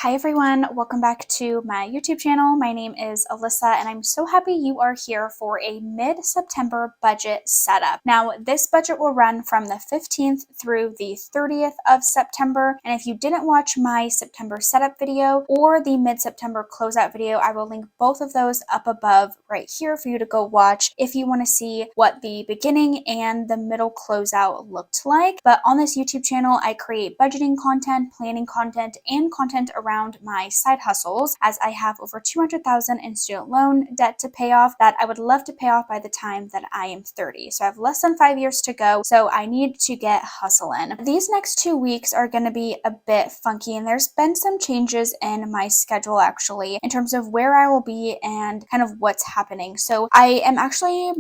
Hi everyone, welcome back to my YouTube channel. My name is Alyssa and I'm so happy you are here for a mid-September budget setup. Now this budget will run from the 15th through the 30th of September, and if you didn't watch my September setup video or the mid-September closeout video, I will link both of those up above right here for you to go watch if you want to see what the beginning and the middle closeout looked like. But on this YouTube channel, I create budgeting content, planning content, and content around my side hustles, as I have over $200,000 in student loan debt to pay off that I would love to pay off by the time that I am 30. So I have less than 5 years to go, so I need to get hustling. These next 2 weeks are going to be a bit funky, and there's been some changes in my schedule actually in terms of where I will be and kind of what's happening. So I am actually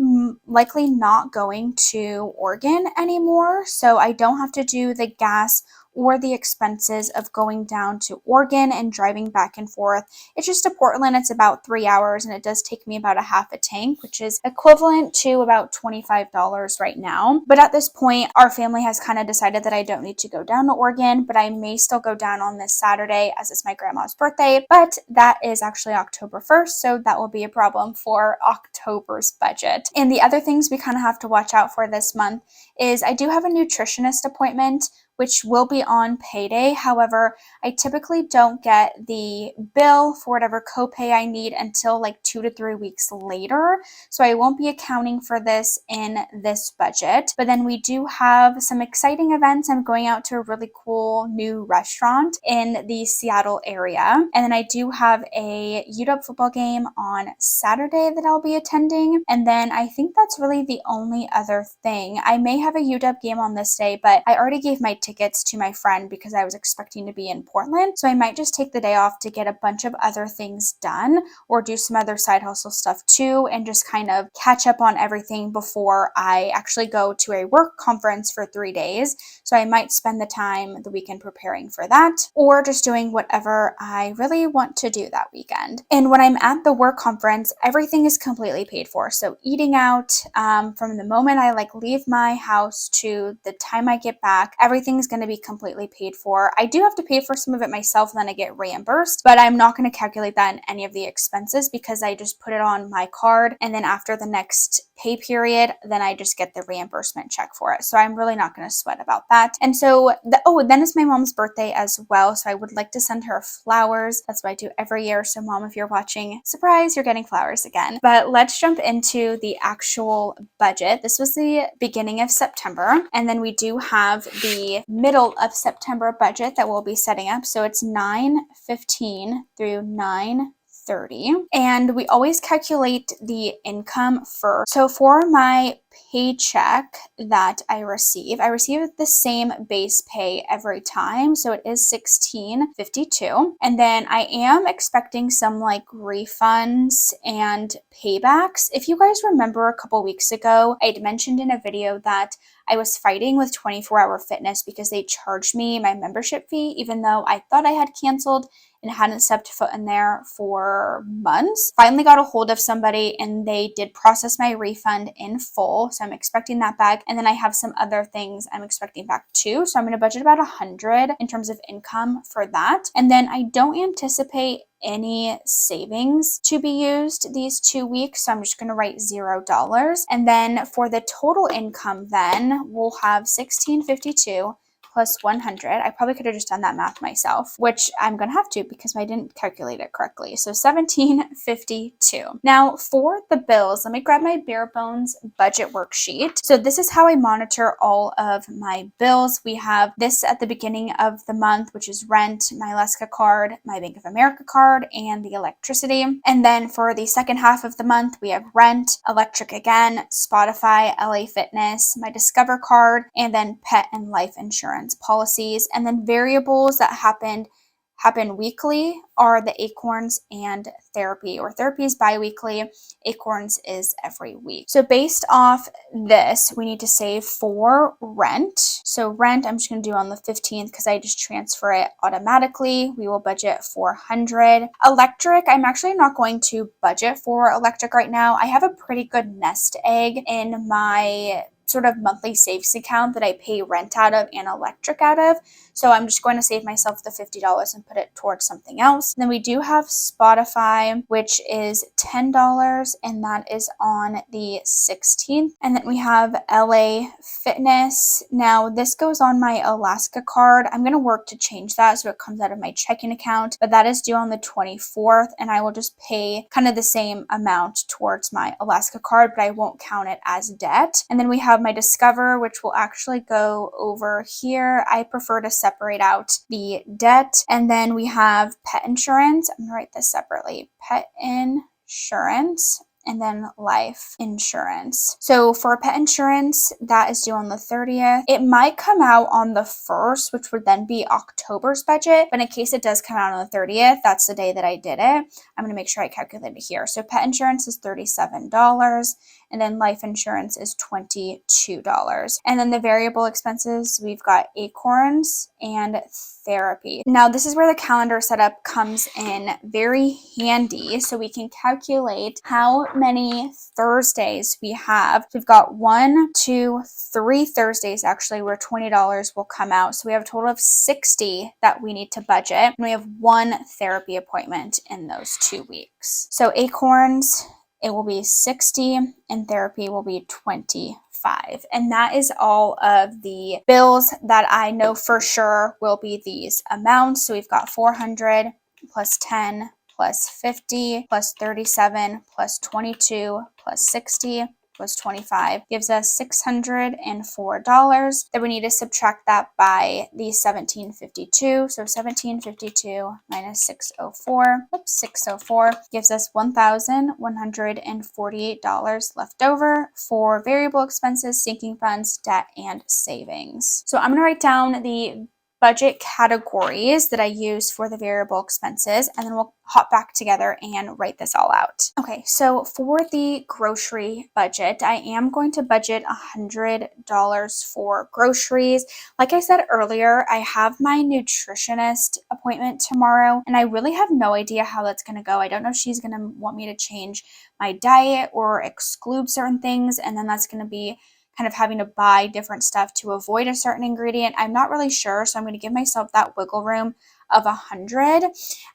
likely not going to Oregon anymore, so I don't have to do the gas or the expenses of going down to Oregon and driving back and forth. It's just to Portland. It's about 3 hours, and it does take me about a half a tank, which is equivalent to about $25 right now. But at this point, our family has kind of decided that I don't need to go down to Oregon, but I may still go down on this Saturday as it's my grandma's birthday. But that is actually October 1st, so that will be a problem for October's budget. And the other things we kind of have to watch out for this month is I do have a nutritionist appointment, which will be on payday. However, I typically don't get the bill for whatever copay I need until like 2 to 3 weeks later. So I won't be accounting for this in this budget. But then we do have some exciting events. I'm going out to a really cool new restaurant in the Seattle area. And then I do have a UW football game on Saturday that I'll be attending. And then I think that's really the only other thing. I may have a UW game on this day, but I already gave my tickets to my friend because I was expecting to be in Portland. So I might just take the day off to get a bunch of other things done or do some other side hustle stuff too, and just kind of catch up on everything before I actually go to a work conference for 3 days. So I might spend the time the weekend preparing for that, or just doing whatever I really want to do that weekend. And when I'm at the work conference, everything is completely paid for. So eating out, from the moment I leave my house to the time I get back, everything's going to be completely paid for. I do have to pay for some of it myself, and then I get reimbursed, but I'm not going to calculate that in any of the expenses because I just put it on my card, and then after the next pay period, then I just get the reimbursement check for it. So I'm really not going to sweat about that. And so, then it's my mom's birthday as well, so I would like to send her flowers. That's what I do every year. So mom, if you're watching, surprise, you're getting flowers again. But let's jump into the actual budget. This was the beginning of September, and then we do have the middle of September budget that we'll be setting up. So it's 9/15 through 9/30, and we always calculate the income first. So for my paycheck that I receive the same base pay every time, so it is $16.52, and then I am expecting some refunds and paybacks. If you guys remember a couple weeks ago, I had mentioned in a video that I was fighting with 24 Hour Fitness because they charged me my membership fee, even though I thought I had canceled and hadn't stepped foot in there for months. Finally got a hold of somebody, and they did process my refund in full. So I'm expecting that back. And then I have some other things I'm expecting back too. So I'm going to budget about $100 in terms of income for that. And then I don't anticipate any savings to be used these 2 weeks, so I'm just going to write $0. And then for the total income, then we'll have $16.52 plus 100. I probably could have just done that math myself, which I'm going to have to because I didn't calculate it correctly. So $17.52. Now for the bills, let me grab my bare bones budget worksheet. So this is how I monitor all of my bills. We have this at the beginning of the month, which is rent, my Alaska card, my Bank of America card, and the electricity. And then for the second half of the month, we have rent, electric again, Spotify, LA Fitness, my Discover card, and then pet and life insurance policies. And then variables that happen weekly are the Acorns and therapy, or therapy is bi-weekly, Acorns is every week. So based off this, we need to save for rent. So rent, I'm just going to do on the 15th because I just transfer it automatically. We will budget $400. Electric, I'm actually not going to budget for electric right now. I have a pretty good nest egg in my sort of monthly savings account that I pay rent out of and electric out of. So I'm just going to save myself the $50 and put it towards something else. And then we do have Spotify, which is $10, and that is on the 16th. And then we have LA Fitness. Now this goes on my Alaska card. I'm going to work to change that so it comes out of my checking account, but that is due on the 24th, and I will just pay kind of the same amount towards my Alaska card, but I won't count it as debt. And then we have my Discover, which will actually go over here. I prefer to separate out the debt. And then we have pet insurance. I'm going to write this separately. Pet insurance. And then life insurance. So for pet insurance, that is due on the 30th. It might come out on the 1st, which would then be October's budget. But in case it does come out on the 30th, that's the day that I did it. I'm going to make sure I calculate it here. So pet insurance is $37. And then life insurance is $22. And then the variable expenses, we've got Acorns and therapy. Now this is where the calendar setup comes in very handy, so we can calculate how many Thursdays we have. We've got 1, 2, 3 Thursdays actually where $20 will come out. So we have a total of 60 that we need to budget. And we have 1 therapy appointment in those 2 weeks. So Acorns, it will be 60, and therapy will be 25. And that is all of the bills that I know for sure will be these amounts. So we've got 400 plus 10 plus 50 plus 37 plus 22 plus 60 plus 25 gives us $604. Then we need to subtract that by the 1752. So 1752 minus 604 gives us $1,148 left over for variable expenses, sinking funds, debt, and savings. So I'm going to write down the budget categories that I use for the variable expenses, and then we'll hop back together and write this all out. Okay, so for the grocery budget, I am going to budget $100 for groceries. Like I said earlier, I have my nutritionist appointment tomorrow, and I really have no idea how that's going to go. I don't know if she's going to want me to change my diet or exclude certain things, and then that's going to be kind of having to buy different stuff to avoid a certain ingredient. I'm not really sure, so I'm going to give myself that wiggle room of 100.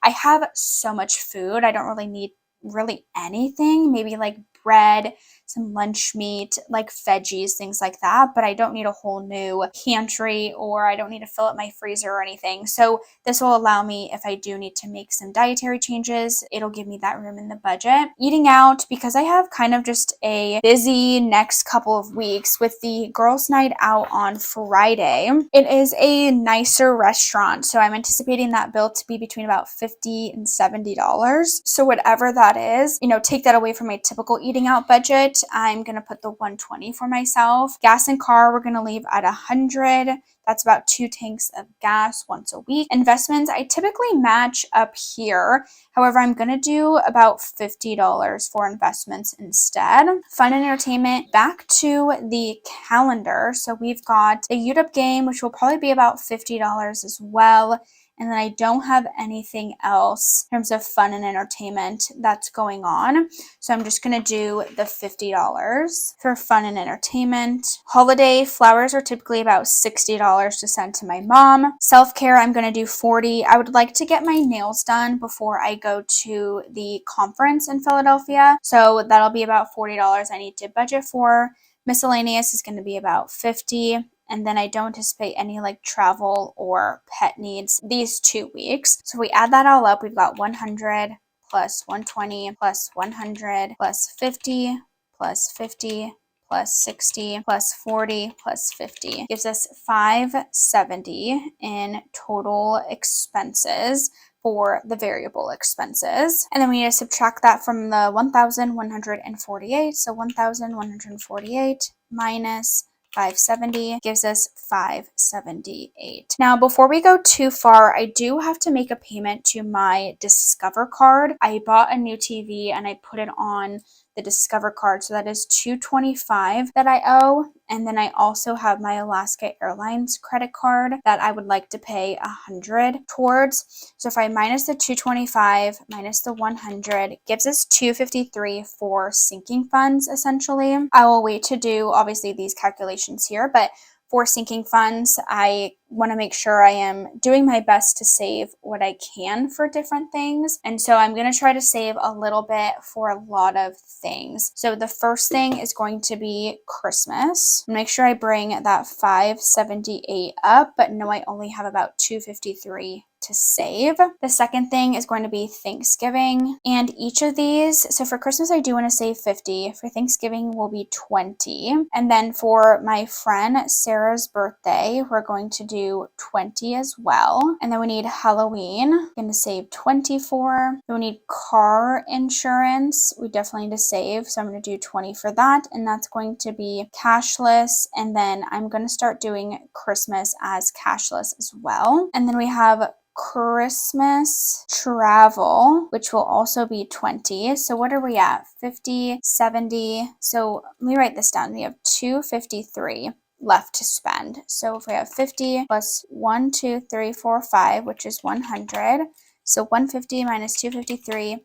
I have so much food. I don't really need anything, maybe like bread, some lunch meat, like veggies, things like that, but I don't need a whole new pantry, or I don't need to fill up my freezer or anything. So this will allow me, if I do need to make some dietary changes, it'll give me that room in the budget. Eating out, because I have kind of just a busy next couple of weeks with the girls' night out on Friday. It is a nicer restaurant, so I'm anticipating that bill to be between about $50 and $70. So whatever that is, take that away from my typical eating out budget. I'm going to put the 120 for myself. Gas and car, we're going to leave at 100. That's about 2 tanks of gas once a week. Investments, I typically match up here. However, I'm going to do about $50 for investments instead. Fun and entertainment, back to the calendar. So we've got the YouTube game, which will probably be about $50 as well. And then I don't have anything else in terms of fun and entertainment that's going on. So I'm just going to do the $50 for fun and entertainment. Holiday flowers are typically about $60 to send to my mom. Self-care, I'm going to do $40. I would like to get my nails done before I go to the conference in Philadelphia. So that'll be about $40 I need to budget for. Miscellaneous is going to be about $50. And then I don't anticipate any like travel or pet needs these 2 weeks. So we add that all up, we've got 100 plus 120 plus 100 plus 50 plus 50 plus 60 plus 40 plus 50 gives us $570 in total expenses for the variable expenses. And then we need to subtract that from the 1,148. So 1,148 minus 570 gives us 578. Now, before we go too far, I do have to make a payment to my Discover card. I bought a new TV and I put it on the Discover card. So that is $225 that I owe. And then I also have my Alaska Airlines credit card that I would like to pay $100 towards. So if I minus the $225 minus the $100, gives us $253 for sinking funds, essentially. I will wait to do, obviously, these calculations here, but for sinking funds, I want to make sure I am doing my best to save what I can for different things. And so I'm going to try to save a little bit for a lot of things. So the first thing is going to be Christmas. Make sure I bring that $578 up, but no, I only have about $253 to save. The second thing is going to be Thanksgiving, and each of these, so for Christmas I do want to save $50, for Thanksgiving will be $20, and then for my friend Sarah's birthday we're going to do $20 as well. And then we need Halloween, I'm going to save $24. Then we need car insurance, we definitely need to save, so I'm going to do $20 for that, and that's going to be cashless. And then I'm going to start doing Christmas as cashless as well. And then we have Christmas travel, which will also be $20. So what are we at? 50, 70. So let me write this down. We have $253 left to spend. So if we have 50 plus 1, 2, 3, 4, 5, which is 100. So 150 minus 253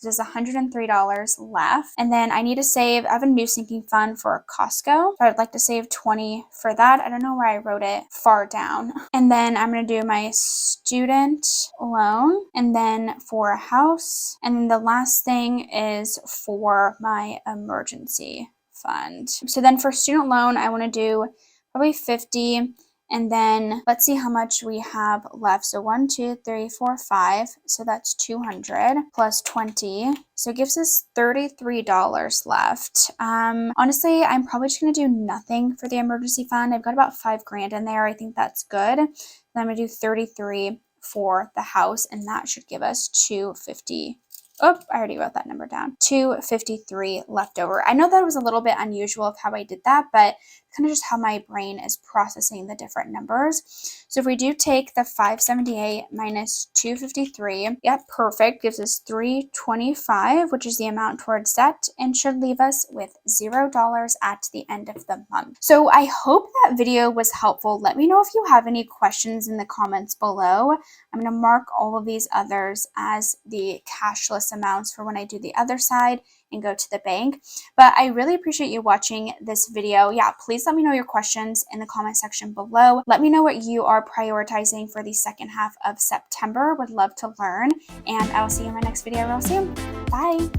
gives us $103 left. And then I need to save, I have a new sinking fund for Costco. So I'd like to save $20 for that. I don't know where I wrote it far down. And then I'm going to do my student loan, and then for a house. And then the last thing is for my emergency fund. So then for student loan, I want to do probably 50. And then let's see how much we have left. So 1, 2, 3, 4, 5. So that's 200 plus 20. So it gives us $33 left. Honestly, I'm probably just going to do nothing for the emergency fund. I've got about $5,000 in there. I think that's good. Then I'm going to do 33 for the house, and that should give us 250. Oh, I already wrote that number down. 253 left over. I know that was a little bit unusual of how I did that, but kind of just how my brain is processing the different numbers. So if we do take the 578 minus 253, yep, perfect, gives us 325, which is the amount towards debt, and should leave us with $0 at the end of the month. So I hope that video was helpful. Let me know if you have any questions in the comments below. I'm going to mark all of these others as the cashless amounts for when I do the other side and go to the bank. But I really appreciate you watching this video. Yeah, please let me know your questions in the comment section below. Let me know what you are prioritizing for the second half of September. Would love to learn. And I will see you in my next video real soon. Bye.